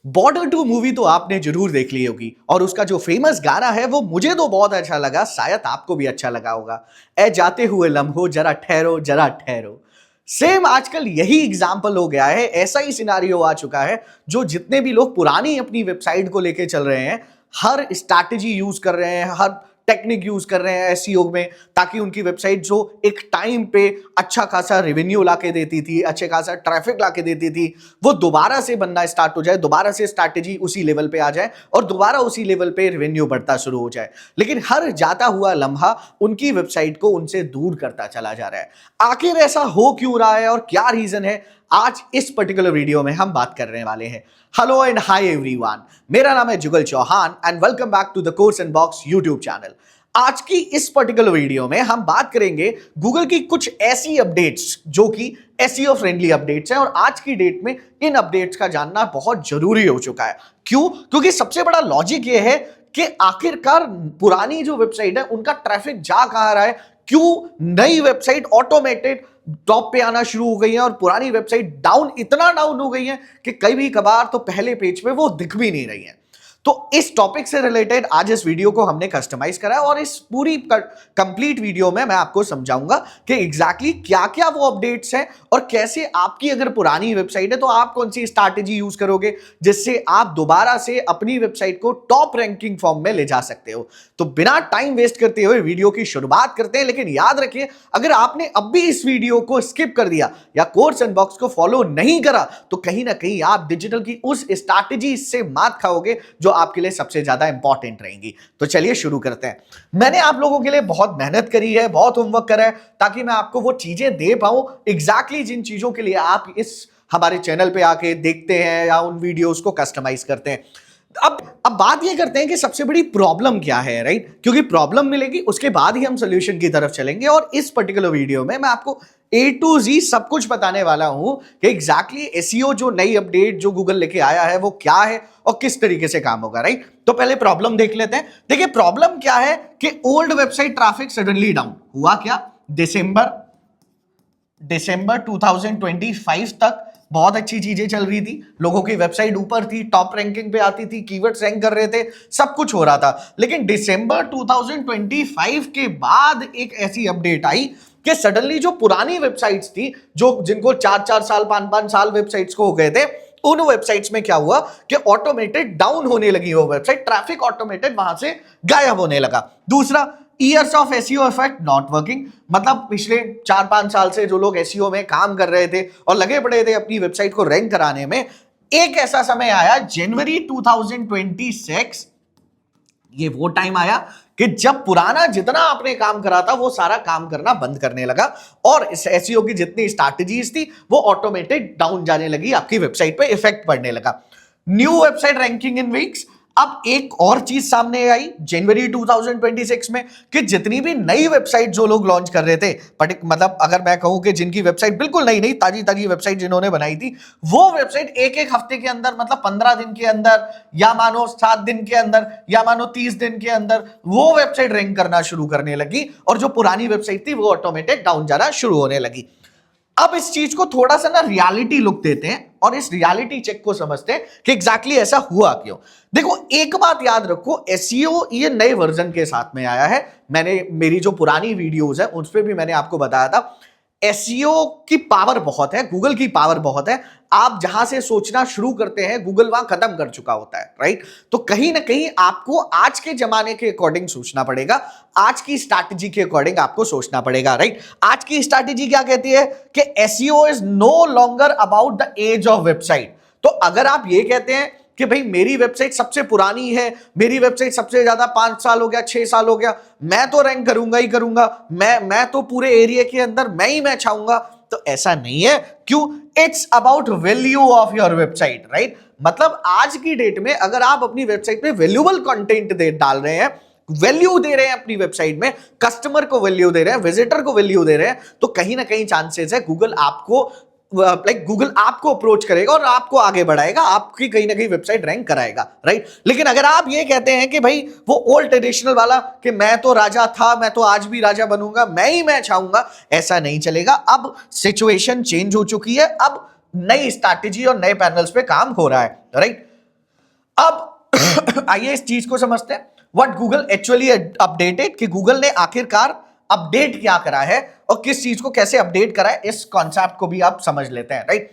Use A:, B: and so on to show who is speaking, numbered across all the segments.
A: Border 2 movie तो आपने जरूर देख ली होगी और उसका जो फेमस गाना है वो मुझे तो बहुत अच्छा लगा, शायद आपको भी अच्छा लगा होगा। ए जाते हुए लम्हो जरा ठहरो जरा ठहरो। सेम आजकल यही एग्जाम्पल हो गया है, ऐसा ही सिनारियो आ चुका है। जो जितने भी लोग पुरानी अपनी वेबसाइट को लेके चल रहे हैं, हर स्ट्रैटेजी यूज कर रहे हैं, हर टेक्निक यूज कर रहे हैं एसईओ में, ताकि उनकी वेबसाइट जो एक टाइम पे अच्छा खासा रेवेन्यू लाके देती थी, अच्छे खासा ट्रैफिक लाके देती थी, वो दोबारा से बनना स्टार्ट हो जाए, दोबारा से स्ट्रैटेजी उसी लेवल पे आ जाए और दोबारा उसी लेवल पे रेवेन्यू बढ़ता शुरू हो जाए। लेकिन हर जाता हुआ लम्हा उनकी वेबसाइट को उनसे दूर करता चला जा रहा है। आखिर ऐसा हो क्यों रहा है और क्या रीजन है, आज इस पर्टिकुलर वीडियो में हम बात करने वाले हैं। हेलो एंड हाय एवरीवन, मेरा नाम है Jugal Chauhan and welcome back to the course unbox YouTube channel. आज की इस पर्टिकुलर वीडियो में हम बात करेंगे गूगल की कुछ ऐसी अपडेट्स जो कि एसईओ फ्रेंडली अपडेट्स हैं और आज की डेट में इन अपडेट्स का जानना बहुत जरूरी हो चुका है। क्यों? क्योंकि सबसे बड़ा लॉजिक ये है कि आखिरकार पुरानी जो वेबसाइट है उनका ट्रैफिक जा कहां रहा है, क्यों नई वेबसाइट ऑटोमेटेड टॉप पे आना शुरू हो गई है और पुरानी वेबसाइट इतना डाउन हो गई है कि कई भी कबार तो पहले पेज पे वो दिख भी नहीं रही है। तो इस टॉपिक से रिलेटेड आज इस वीडियो को हमने कस्टमाइज करा है और इस पूरी कंप्लीट वीडियो में मैं आपको समझाऊंगा कि एग्जैक्टली क्या क्या वो अपडेट्स हैं और कैसे आपकी अगर पुरानी वेबसाइट है तो आप कौन सी स्ट्रैटेजी यूज करोगे जिससे आप दोबारा से अपनी वेबसाइट को टॉप रैंकिंग फॉर्म में ले जा सकते हो। तो बिना टाइम वेस्ट करते हुए वीडियो की शुरुआत करते हैं। लेकिन याद रखिए, अगर आपने अब भी इस वीडियो को स्किप कर दिया या कोर्स अनबॉक्स को फॉलो नहीं करा तो कहीं ना कहीं आप डिजिटल की उस स्ट्रैटेजी से मात खाओगे जो आपके लिए सबसे ज्यादा इंपॉर्टेंट रहेंगी। तो चलिए शुरू करते हैं। मैंने आप लोगों के लिए बहुत मेहनत करी है, बहुत होमवर्क करा है ताकि मैं आपको वो चीजें दे पाऊं एग्जैक्टली जिन चीजों के लिए आप इस हमारे चैनल पे आके देखते हैं या उन वीडियोस को कस्टमाइज करते हैं। अब बात ये करते हैं कि सबसे बड़ी प्रॉब्लम क्या है, राइट? क्योंकि प्रॉब्लम मिलेगी उसके बाद ही हम सॉल्यूशन की तरफ चलेंगे और इस पर्टिकुलर वीडियो में मैं आपको A to Z सब कुछ बताने वाला हूं कि एग्जैक्टली एसईओ जो नई अपडेट जो गूगल लेके आया है वो क्या है और किस तरीके से काम होगा, राइट? तो पहले प्रॉब्लम देख लेते हैं। देखिए प्रॉब्लम क्या है कि old website traffic suddenly down हुआ। क्या? दिसंबर 2025 तक बहुत अच्छी चीजें चल रही थी, लोगों की वेबसाइट ऊपर थी, टॉप रैंकिंग पे आती थी, कीवर्ड्स रैंक कर रहे थे, सब कुछ हो रहा था। लेकिन दिसंबर 2025 के बाद एक ऐसी अपडेट आई कि सडनली जो पुरानी वेबसाइट्स थी, जो जिनको 4-4 साल 5-5 साल वेबसाइट्स को हो गए थे, उन वेबसाइट्स में क्या हुआ कि ऑटोमेटेड डाउन होने लगी वो वेबसाइट, ट्रैफिक ऑटोमेटेड वहां से गायब होने लगा। दूसरा, years of SEO effect not working, मतलब पिछले 4-5 साल से जो लोग एसईओ में काम कर रहे थे और लगे पड़े थे अपनी वेबसाइट को रैंक कराने में, एक ऐसा समय आया जनवरी 2026, ये वो टाइम आया कि जब पुराना जितना आपने काम करा था वो सारा काम करना बंद करने लगा और इस एसईओ की जितनी स्ट्रैटेजीज थी वो ऑटोमेटेड डाउन जाने लगी, आपकी वेबसाइट पे इफेक्ट पड़ने लगा। New website ranking in weeks. अब एक और चीज सामने आई जनवरी 2026 में कि जितनी भी नई वेबसाइट जो लोग लॉन्च कर रहे थे, मतलब अगर मैं कहूं कि जिनकी वेबसाइट बिल्कुल नई नई ताजी ताजी वेबसाइट जिन्होंने बनाई थी, वो वेबसाइट एक एक हफ्ते के अंदर, मतलब 15 दिन के अंदर या मानो 7 दिन के अंदर या मानो 30 दिन के अंदर वो वेबसाइट रैंक करना शुरू करने लगी और जो पुरानी वेबसाइट थी वो ऑटोमेटेड डाउन जाना शुरू होने लगी। अब इस चीज को थोड़ा सा ना रियलिटी लुक देते हैं और इस रियलिटी चेक को समझते हैं कि एग्जैक्टली ऐसा हुआ क्यों। देखो एक बात याद रखो, एसईओ ये नए वर्जन के साथ में आया है। मैंने मेरी जो पुरानी वीडियोस है उस पर भी मैंने आपको बताया था, एसईओ की पावर बहुत है, गूगल की पावर बहुत है। आप जहां से सोचना शुरू करते हैं गूगल वहां खत्म कर चुका होता है, राइट? तो कहीं ना कहीं आपको आज के जमाने के अकॉर्डिंग सोचना पड़ेगा, आज की स्ट्रैटेजी के अकॉर्डिंग आपको सोचना पड़ेगा, राइट? आज की स्ट्रैटेजी क्या कहती है कि SEO is no longer about the age of website. तो अगर आप ये कहते हैं कि भाई मेरी वेबसाइट सबसे पुरानी है, मेरी वेबसाइट सबसे ज्यादा 5 साल हो गया, 6 साल हो गया, मैं तो रैंक करूंगा ही करूंगा, मैं तो पूरे एरिया के अंदर मैं ही छाऊंगा, तो ऐसा नहीं है। क्यों? It's about value of your website, right? मतलब आज की डेट में अगर आप अपनी वेबसाइट पे वैल्यूएबल कंटेंट डाल रहे हैं, वैल्यू दे रहे हैं अपनी वेबसाइट में, कस्टमर को वैल्यू दे रहे हैं, विजिटर को वैल्यू दे रहे हैं, तो कहीं ना कहीं चांसेस है गूगल आपको अप्रोच करेगा और आपको आगे बढ़ाएगा, आपकी कहीं ना कहीं वेबसाइट रैंक कराएगा, राइट? लेकिन अगर आप ये कहते हैं कि भाई वो ओल्ड ट्रेडिशनल वाला कि मैं तो राजा था, मैं तो आज भी राजा बनूंगा, मैं ही छाऊंगा, ऐसा नहीं चलेगा। अब सिचुएशन चेंज हो चुकी है, अब नई स्ट्रैटेजी और नए पैनल्स पे काम हो रहा है, राइट? अब आइए इस चीज को समझते हैं, व्हाट गूगल एक्चुअली अपडेटेड, कि गूगल ने आखिरकार अपडेट क्या करा है और किस चीज को कैसे अपडेट करा है, इस कॉन्सेप्ट को भी आप समझ लेते हैं, राइट।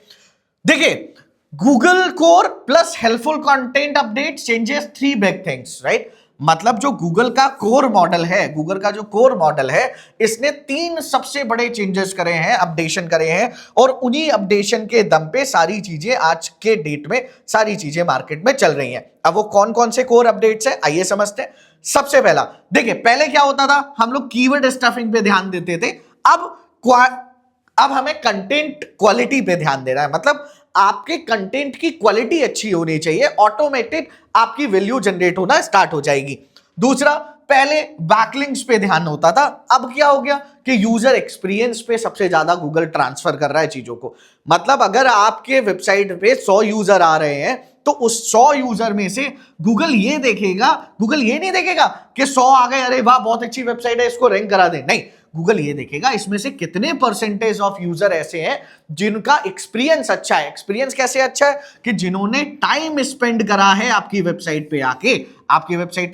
A: देखिए, Google core plus helpful content update changes 3 big things, right. मतलब जो गूगल का कोर मॉडल है, गूगल का जो कोर मॉडल है, इसने 3 सबसे बड़े चेंजेस करे हैं, अपडेशन करे हैं, और उन्हीं अपडेशन के दम पे सारी चीजें आज के डेट में सारी चीजें मार्केट में चल रही हैं। अब वो कौन कौन से कोर अपडेट्स हैं, आइए समझते हैं। सबसे पहला देखिए, पहले क्या होता था, हम लोग कीवर्ड स्टफिंग पे ध्यान देते थे, अब हमें कंटेंट क्वालिटी पे ध्यान देना है। मतलब आपके कंटेंट की क्वालिटी अच्छी होनी चाहिए, ऑटोमेटेड आपकी वैल्यू जनरेट होना स्टार्ट हो जाएगी। दूसरा, पहले बैकलिंक्स पे ध्यान होता था, अब क्या हो गया कि यूजर एक्सपीरियंस पे सबसे ज्यादा गूगल ट्रांसफर कर रहा है चीजों को। मतलब अगर आपके वेबसाइट पे 100 यूजर आ रहे हैं तो उस 100 यूजर में से गूगल ये देखेगा, गूगल ये नहीं देखेगा कि 100 आ गए, अरे वाह बहुत अच्छी वेबसाइट है इसको रैंक करा दे, नहीं, गूगल ये देखेगा इसमें से कितने परसेंटेज ऑफ यूजर ऐसे हैं जिनका एक्सपीरियंस अच्छा है। एक्सपीरियंस कैसे अच्छा है कि जिन्होंने टाइम स्पेंड करा है आपकी वेबसाइट पे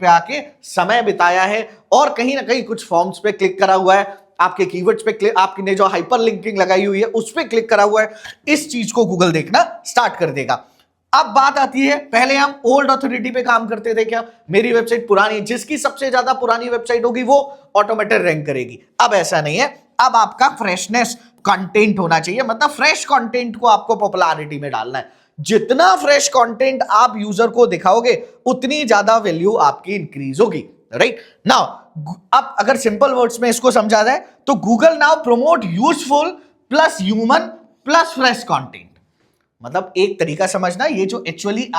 A: आके समय बिताया है, और कहीं ना कहीं कुछ फॉर्म्स पे क्लिक करा हुआ है, आपके कीवर्ड्स पे क्लिक, आपने जो हाइपर लिंकिंग लगाई हुई है उस पे क्लिक करा हुआ है। इस चीज को गूगल देखना स्टार्ट कर देगा। अब बात आती है, पहले हम ओल्ड अथॉरिटी पे काम करते थे, क्या मेरी वेबसाइट पुरानी, जिसकी सबसे ज्यादा पुरानी वेबसाइट होगी वो ऑटोमेटेड रैंक करेगी। अब ऐसा नहीं है, अब आपका फ्रेशनेस कंटेंट होना चाहिए, मतलब फ्रेश कंटेंट को आपको पॉपुलैरिटी में डालना है। जितना फ्रेश कंटेंट आप यूजर को दिखाओगे उतनी ज्यादा वैल्यू आपकी इंक्रीज होगी, राइट। नाउ अब अगर सिंपल वर्ड्स में इसको समझा जाए तो Google now promote useful plus human plus fresh content. मतलब एक तरीका समझना, ये जो एक्चुअली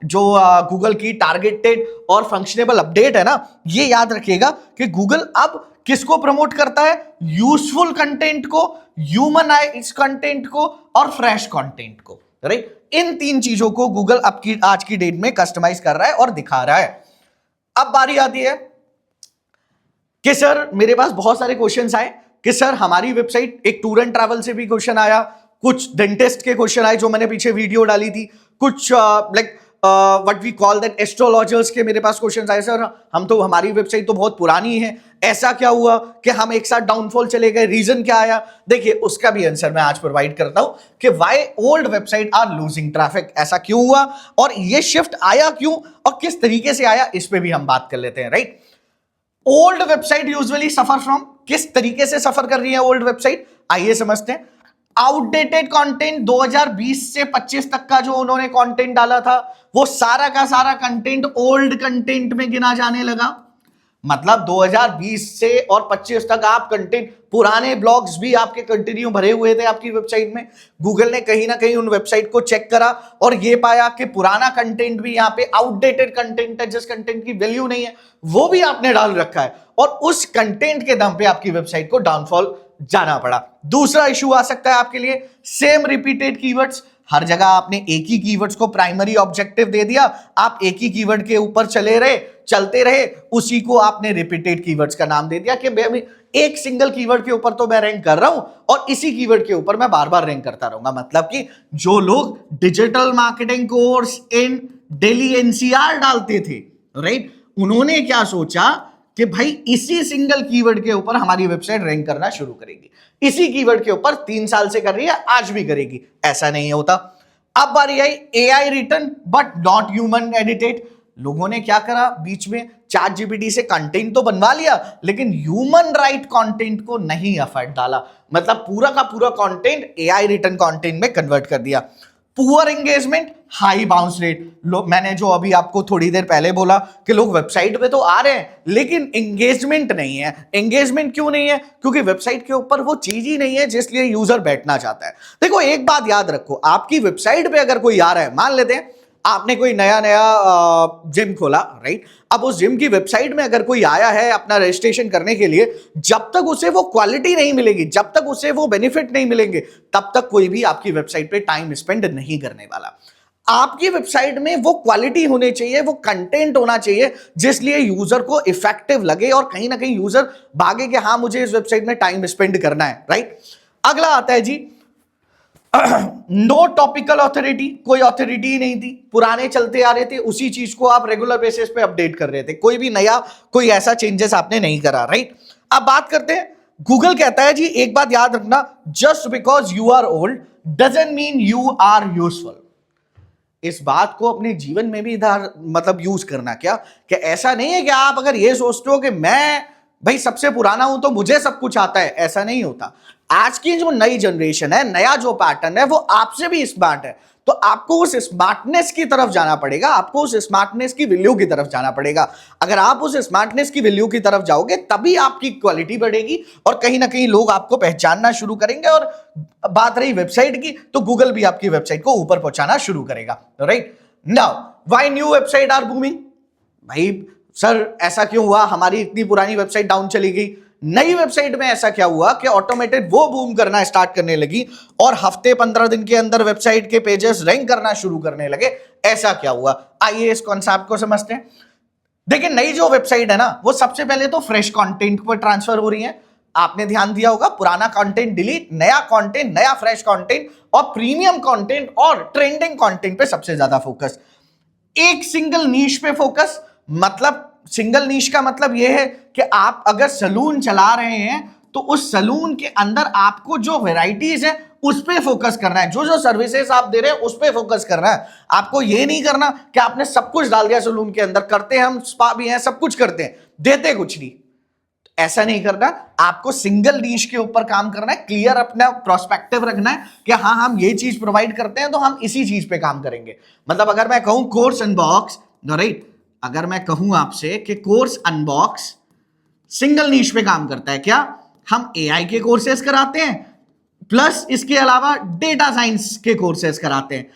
A: जो गूगल की टारगेटेड और फंक्शनेबल अपडेट है ना, ये याद रखिएगा कि गूगल अब किसको प्रमोट करता है, यूजफुल कंटेंट को, ह्यूमनाइज कंटेंट को और फ्रेश कंटेंट को, राइट। इन 3 चीजों को गूगल आज की डेट में कस्टमाइज कर रहा है और दिखा रहा है। अब बारी आती है कि सर मेरे पास बहुत सारे क्वेश्चंस आए कि सर हमारी वेबसाइट, एक टूर एंड ट्रैवल से भी क्वेश्चन आया, कुछ डेंटिस्ट के क्वेश्चन आए जो मैंने पीछे वीडियो डाली थी, कुछ like what we call that astrologers के मेरे पास क्वेश्चन आए, सर हम तो, हमारी वेबसाइट तो बहुत पुरानी है, ऐसा क्या हुआ कि हम एक साथ डाउनफॉल चले गए, रीजन क्या आया। देखिए उसका भी आंसर मैं आज प्रोवाइड करता हूं कि why old website R losing traffic, ऐसा क्यों हुआ और ये शिफ्ट आया क्यों और किस तरीके से आया, इस पे भी हम बात कर लेते हैं, right. Old website usually suffer from, किस तरीके से सफर कर रही है ओल्ड वेबसाइट, आइए समझते हैं। आउटडेटेड कंटेंट, 2020 से 25 तक का जो उन्होंने कंटेंट डाला था वो सारा का सारा कंटेंट ओल्ड कंटेंट में गिना जाने लगा। मतलब 2020 से और 25 तक आप कंटेंट, पुराने ब्लॉग्स भी आपके कंटिन्यू भरे हुए थे आपकी वेबसाइट में। गूगल ने कहीं ना कहीं उन वेबसाइट को चेक करा और ये पाया कि पुराना कंटेंट भी यहाँ पे आउटडेटेड कंटेंट है, जिस कंटेंट की वैल्यू नहीं है वो भी आपने डाल रखा है, और उस कंटेंट के दम पे आपकी वेबसाइट को डाउनफॉल जाना पड़ा। दूसरा इशू आ सकता है आपके लिए, सेम रिपीटेड कीवर्ड्स, हर जगह आपने एक ही कीवर्ड्स को प्राइमरी ऑब्जेक्टिव दे दिया, आप एक ही कीवर्ड के ऊपर चलते रहे, उसी को आपने रिपीटेड कीवर्ड्स का नाम दे दिया कि मैं एक सिंगल कीवर्ड के ऊपर तो मैं रैंक कर रहा हूं और इसी कीवर्ड के ऊपर मैं बार बार रैंक करता रहूंगा। मतलब कि जो लोग digital marketing course in Delhi NCR डालते थे, राइट, उन्होंने क्या सोचा कि भाई इसी सिंगल कीवर्ड के ऊपर हमारी वेबसाइट रैंक करना शुरू करेगी, इसी कीवर्ड के ऊपर 3 साल से कर रही है, आज भी करेगी, ऐसा नहीं होता। अब बारी आई AI written but not human edited. लोगों ने क्या करा, बीच में चैट जीपीटी से कंटेंट तो बनवा लिया लेकिन ह्यूमन राइट कंटेंट को नहीं एफर्ट डाला, मतलब पूरा का पूरा कंटेंट एआई रिटन कंटेंट में कन्वर्ट कर दिया। Poor engagement, high bounce rate, मैंने जो अभी आपको थोड़ी देर पहले बोला कि लोग वेबसाइट पे तो आ रहे हैं लेकिन एंगेजमेंट नहीं है। एंगेजमेंट क्यों नहीं है, क्योंकि वेबसाइट के ऊपर वो चीज ही नहीं है जिसलिए यूजर बैठना चाहता है। देखो एक बात याद रखो, आपकी वेबसाइट पे अगर कोई आ रहा है, मान लेते हैं आपने कोई नया जिम खोला, राइट, अब उस जिम की वेबसाइट में अगर कोई आया है अपना रजिस्ट्रेशन करने के लिए, जब तक उसे वो क्वालिटी नहीं मिलेगी, जब तक उसे वो बेनिफिट नहीं मिलेंगे, तब तक कोई भी आपकी वेबसाइट पे टाइम स्पेंड नहीं करने वाला। आपकी वेबसाइट में वो क्वालिटी होनी चाहिए, वो कंटेंट होना चाहिए जिसलिए यूजर को इफेक्टिव लगे और कहीं ना कहीं यूजर भागे कि हाँ मुझे इस वेबसाइट में टाइम स्पेंड करना है, राइट। अगला आता है जी नो टॉपिकल ऑथोरिटी, कोई ऑथोरिटी ही नहीं थी, पुराने चलते आ रहे थे, उसी चीज को आप रेगुलर बेसिस पे अपडेट कर रहे थे, कोई भी नया कोई ऐसा चेंजेस आपने नहीं करा, राइट। अब बात करते हैं, गूगल कहता है जी एक बात याद रखना, just because you are old doesn't mean you are useful. इस बात को अपने जीवन में भी इधर मतलब यूज करना, क्या कि ऐसा नहीं है कि आप अगर ये सोचते हो कि मैं भाई सबसे पुराना हूं तो मुझे सब कुछ आता है, ऐसा नहीं होता। आज की जो नई जनरेशन है, नया जो पैटर्न है, वो आपसे भी स्मार्ट है, तो आपको उस स्मार्टनेस की तरफ जाना पड़ेगा, आपको उस स्मार्टनेस की वैल्यू की तरफ जाना पड़ेगा। अगर आप उस स्मार्टनेस की वैल्यू की तरफ जाओगे तभी आपकी क्वालिटी बढ़ेगी और कहीं ना कहीं लोग आपको पहचानना शुरू करेंगे। और बात रही वेबसाइट की, तो गूगल भी आपकी वेबसाइट को ऊपर पहुंचाना शुरू करेगा, right. Now why new website R booming? भाई सर ऐसा क्यों हुआ, हमारी इतनी पुरानी वेबसाइट डाउन चली गई। नई वेबसाइट में ऐसा क्या हुआ कि ऑटोमेटेड वो बूम करना स्टार्ट करने लगी और हफ्ते 15 दिन के अंदर वेबसाइट के पेजेस रैंक करना शुरू करने लगे। ऐसा क्या हुआ, आइए इस कॉन्सेप्ट को समझते हैं। देखिए नई जो वेबसाइट है ना, वो सबसे पहले तो फ्रेश कंटेंट पर ट्रांसफर हो रही है। आपने ध्यान दिया होगा, पुराना कंटेंट डिलीट, नया कंटेंट, नया फ्रेश कंटेंट और प्रीमियम कंटेंट और ट्रेंडिंग कंटेंट पे सबसे ज्यादा फोकस। एक सिंगल नीश पे फोकस, मतलब सिंगल नीश का मतलब यह है कि आप अगर सलून चला रहे हैं तो उस सलून के अंदर आपको जो वैरायटीज है उस पे फोकस करना है, जो जो सर्विसेज आप दे रहे हैं उस पे फोकस करना है। आपको ये नहीं करना कि आपने सब कुछ डाल दिया सलून के अंदर, करते हैं हम स्पा भी हैं, सब कुछ करते हैं, देते कुछ नहीं। ऐसा नहीं करना, आपको सिंगल नीश के ऊपर काम करना है, क्लियर अपना प्रोस्पेक्टिव रखना है कि हाँ हम ये चीज प्रोवाइड करते हैं तो हम इसी चीज पे काम करेंगे। मतलब अगर मैं कहूं कोर्स अनबॉक्स, राइट, अगर मैं कहूं आपसे कि कोर्स अनबॉक्स सिंगल नीश पे काम करता है, क्या हम एआई के कोर्सेज कराते हैं प्लस इसके अलावा डेटा साइंस के कोर्सेज कराते हैं।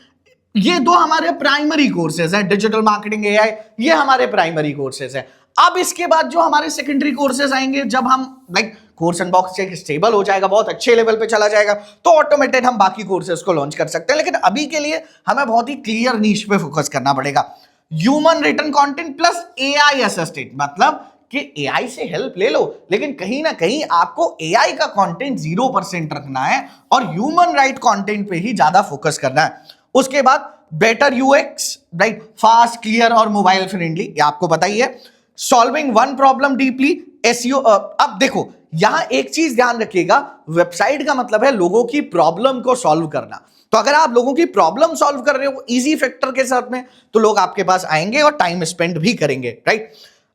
A: ये दो हमारे प्राइमरी कोर्सेज हैं, डिजिटल मार्केटिंग, एआई, ये हमारे प्राइमरी कोर्सेज हैं। अब इसके बाद जो हमारे सेकेंडरी कोर्सेज आएंगे, जब हम लाइक कोर्स अनबॉक्स स्टेबल हो जाएगा, बहुत अच्छे लेवल पे चला जाएगा, तो ऑटोमेटेड हम बाकी कोर्सेज को लॉन्च कर सकते हैं। लेकिन अभी के लिए हमें बहुत ही क्लियर नीश पे फोकस करना पड़ेगा। Human written content plus AI assistant, मतलब कि एआई से हेल्प ले लो, लेकिन कहीं ना कहीं आपको एआई का कंटेंट 0% रखना है और ह्यूमन राइट कंटेंट पे ही ज्यादा फोकस करना है। उसके बाद better UX, right, fast, clear और मोबाइल फ्रेंडली, ये आपको पता ही है। Solving one problem deeply, SEO. अब देखो यहां एक चीज ध्यान रखिएगा, वेबसाइट का मतलब है लोगों की प्रॉब्लम को सॉल्व करना। तो अगर आप लोगों की प्रॉब्लम सॉल्व कर रहे हो इजी फैक्टर के साथ में, तो लोग आपके पास आएंगे और टाइम स्पेंड भी करेंगे, राइट।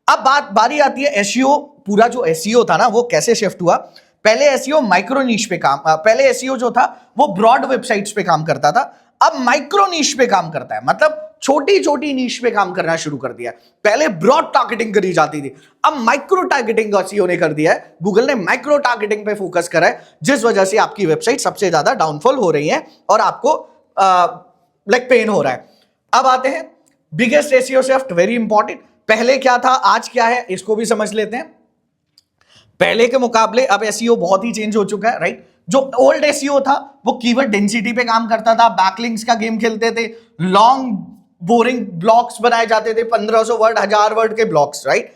A: अब बारी आती है एसईओ। पूरा जो एसईओ था ना, वो कैसे शिफ्ट हुआ। पहले एसईओ माइक्रो नीश पे काम, पहले एसईओ जो था वो ब्रॉड वेबसाइट्स पे काम करता था, अब माइक्रो नीश पे काम करता है, मतलब छोटी छोटी नीश पे काम करना शुरू कर दिया। पहले ब्रॉड टारगेटिंग करी जाती थी, अब माइक्रो टारगेटिंग एसईओ ने कर दिया है। गूगल ने माइक्रो टारगेटिंग पे फोकस करा है, जिस वजह से आपकी वेबसाइट सबसे ज्यादा डाउनफॉल हो रही है और आपको लाइक पेन हो रहा है। अब आते हैं biggest SEO shift, very important. पहले क्या था, आज क्या है, इसको भी समझ लेते हैं। पहले के मुकाबले अब एसईओ बहुत ही चेंज हो चुका है, राइट। जो ओल्ड एसईओ था वो कीवर्ड डेंसिटी पे काम करता था, बैकलिंक्स का गेम खेलते थे, लॉन्ग बोरिंग ब्लॉक्स बनाए जाते थे, 1500 वर्ड, 1000 वर्ड के ब्लॉक्स, राइट।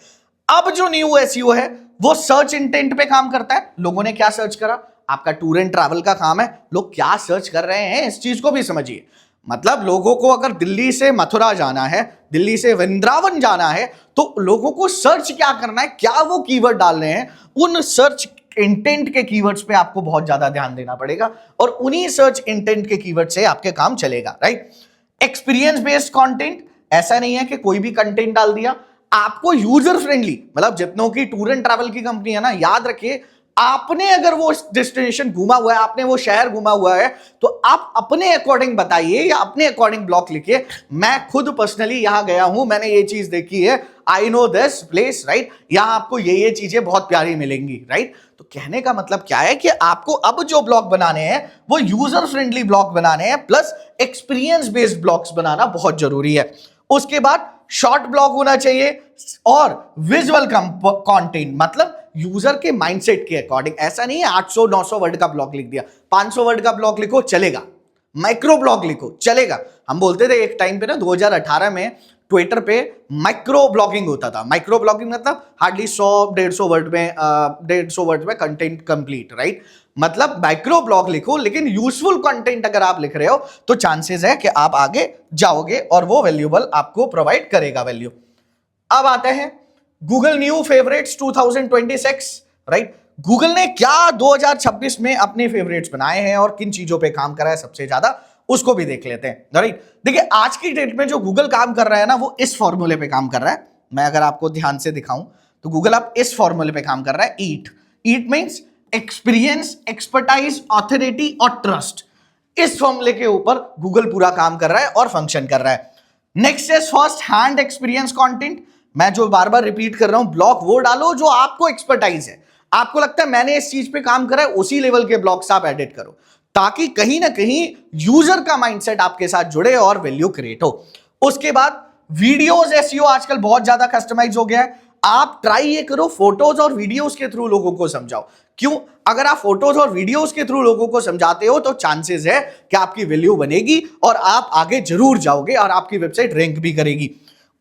A: अब जो न्यू एसईओ है वो सर्च इंटेंट पे काम करता है। लोगों ने क्या सर्च करा, आपका टूर एंड ट्रैवल का काम है, लोग क्या सर्च कर रहे हैं इस चीज को भी समझिए। मतलब लोगों को अगर दिल्ली से मथुरा जाना है, दिल्ली से वृंदावन जाना है, तो लोगों को सर्च क्या करना है, क्या वो कीवर्ड डाल रहे हैं, उन सर्च इंटेंट के कीवर्ड्स पे आपको बहुत ज्यादा ध्यान देना पड़ेगा और उन्हीं सर्च इंटेंट के कीवर्ड से आपके काम चलेगा, राइट। एक्सपीरियंस बेस्ड कंटेंट, ऐसा नहीं है कि कोई भी कंटेंट डाल दिया, आपको यूजर फ्रेंडली, मतलब जितनों की टूर एंड ट्रैवल की कंपनी है ना, याद रखिए आपने अगर वो डेस्टिनेशन घूमा हुआ है, आपने वो शहर घूमा हुआ है, तो आप अपने अकॉर्डिंग बताइए या अपने अकॉर्डिंग ब्लॉग लिखिए। मैं खुद पर्सनली यहां गया हूं, मैंने ये चीज देखी है, I know this place, right, यहां आपको ये चीजें बहुत प्यारी मिलेंगी, राइट। तो कहने का मतलब क्या है कि आपको अब जो ब्लॉग बनाने हैं वो यूजर फ्रेंडली ब्लॉग बनाने हैं, प्लस एक्सपीरियंस बेस्ड ब्लॉग्स बनाना बहुत जरूरी है। उसके बाद शॉर्ट ब्लॉग होना चाहिए और विजुअल कंटेंट, मतलब यूजर के माइंडसेट के अकॉर्डिंग। ऐसा नहीं है 800-900 वर्ड का ब्लॉग लिख दिया, 500 वर्ड का ब्लॉग लिखो चलेगा, माइक्रो ब्लॉग लिखो चलेगा। हम बोलते थे एक टाइम पे ना 2018 में ट्विटर पे माइक्रो ब्लॉगिंग होता था। माइक्रो ब्लॉगिंग मतलब हार्डली 100-150 वर्ड में 150 वर्ड में कंटेंट कंप्लीट, राइट। मतलब माइक्रो ब्लॉग लिखो, लेकिन यूजफुल कंटेंट अगर आप लिख रहे हो तो चांसेस है कि आप आगे जाओगे और वो वैल्यूएबल आपको प्रोवाइड करेगा वैल्यू। अब आते हैं Google new favourites 2026, right. Google ने क्या 2026 में अपने फेवरेट्स बनाए हैं और किन चीजों पे काम करा है सबसे ज्यादा, उसको भी देख लेते हैं, राइट। देखिए आज की डेट में जो गूगल काम कर रहा है ना, वो इस फॉर्मूले पे काम कर रहा है। मैं अगर आपको ध्यान से दिखाऊं तो गूगल अब इस फॉर्मूले पे काम कर रहा है, ईट। ईट मींस एक्सपीरियंस, एक्सपर्टाइज, ऑथोरिटी और ट्रस्ट। इस फॉर्मूले के ऊपर गूगल पूरा काम कर रहा है और फंक्शन कर रहा है। Next is first hand experience content. मैं जो बार बार रिपीट कर रहा हूं, ब्लॉग वो डालो जो आपको एक्सपर्टाइज है, आपको लगता है मैंने इस चीज पे काम करा है, उसी लेवल के ब्लॉग्स आप एडिट करो, ताकि कहीं ना कहीं यूजर का माइंडसेट आपके साथ जुड़े और वैल्यू क्रिएट हो। उसके बाद वीडियोस एसईओ आजकल बहुत ज्यादा कस्टमाइज हो गया है। आप ट्राई ये करो, फोटोज और वीडियोस के थ्रू लोगों को समझाओ। क्यों? अगर आप फोटोज और वीडियोस के थ्रू लोगों को समझाते हो तो चांसेस है कि आपकी वैल्यू बनेगी और आप आगे जरूर जाओगे और आपकी वेबसाइट रैंक भी करेगी।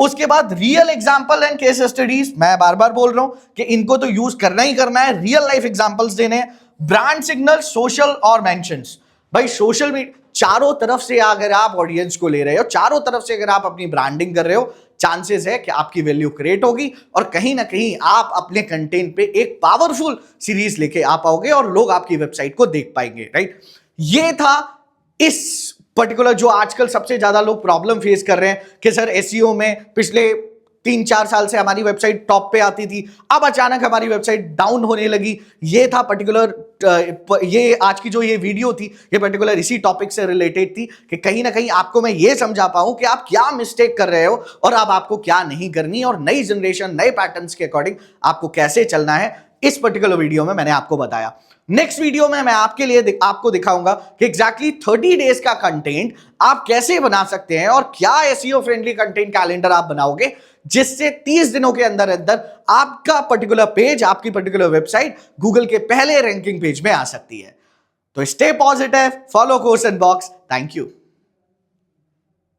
A: उसके बाद real example and case studies. मैं बार बार बोल रहा हूं कि इनको तो यूज करना ही करना है, रियल लाइफ एग्जांपल्स देने हैं। ब्रांड सिग्नल, सोशल और मेंशंस। भाई सोशल मीडिया चारों तरफ से अगर आप ऑडियंस को ले रहे हो, चारों तरफ से अगर आप अपनी ब्रांडिंग कर रहे हो, चांसेस है कि आपकी वैल्यू क्रिएट होगी और कहीं ना कहीं आप अपने कंटेंट पे एक पावरफुल सीरीज लेके आ पाओगे और लोग आपकी वेबसाइट को देख पाएंगे, राइट। ये था इस पर्टिकुलर जो आजकल सबसे ज्यादा लोग प्रॉब्लम फेस कर रहे हैं कि सर एसईओ में पिछले 3-4 साल से हमारी वेबसाइट टॉप पे आती थी, अब अचानक हमारी वेबसाइट डाउन होने लगी। ये था पर्टिकुलर, ये आज की जो ये वीडियो थी, ये पर्टिकुलर इसी टॉपिक से रिलेटेड थी कि कहीं ना कहीं आपको मैं ये समझा पाऊं कि आप क्या मिस्टेक कर रहे हो और अब आपको क्या नहीं करनी, और नई जनरेशन, नए पैटर्न्स के अकॉर्डिंग आपको कैसे चलना है, इस पर्टिकुलर वीडियो में मैंने आपको बताया। नेक्स्ट वीडियो में मैं आपके लिए आपको दिखाऊंगा कि एग्जैक्टली 30 डेज का कंटेंट आप कैसे बना सकते हैं और क्या एसईओ फ्रेंडली कंटेंट कैलेंडर आप बनाओगे जिससे 30 दिनों के अंदर अंदर आपका पर्टिकुलर पेज, आपकी पर्टिकुलर वेबसाइट गूगल के पहले रैंकिंग पेज में आ सकती है। तो stay positive, follow course inbox. Thank you.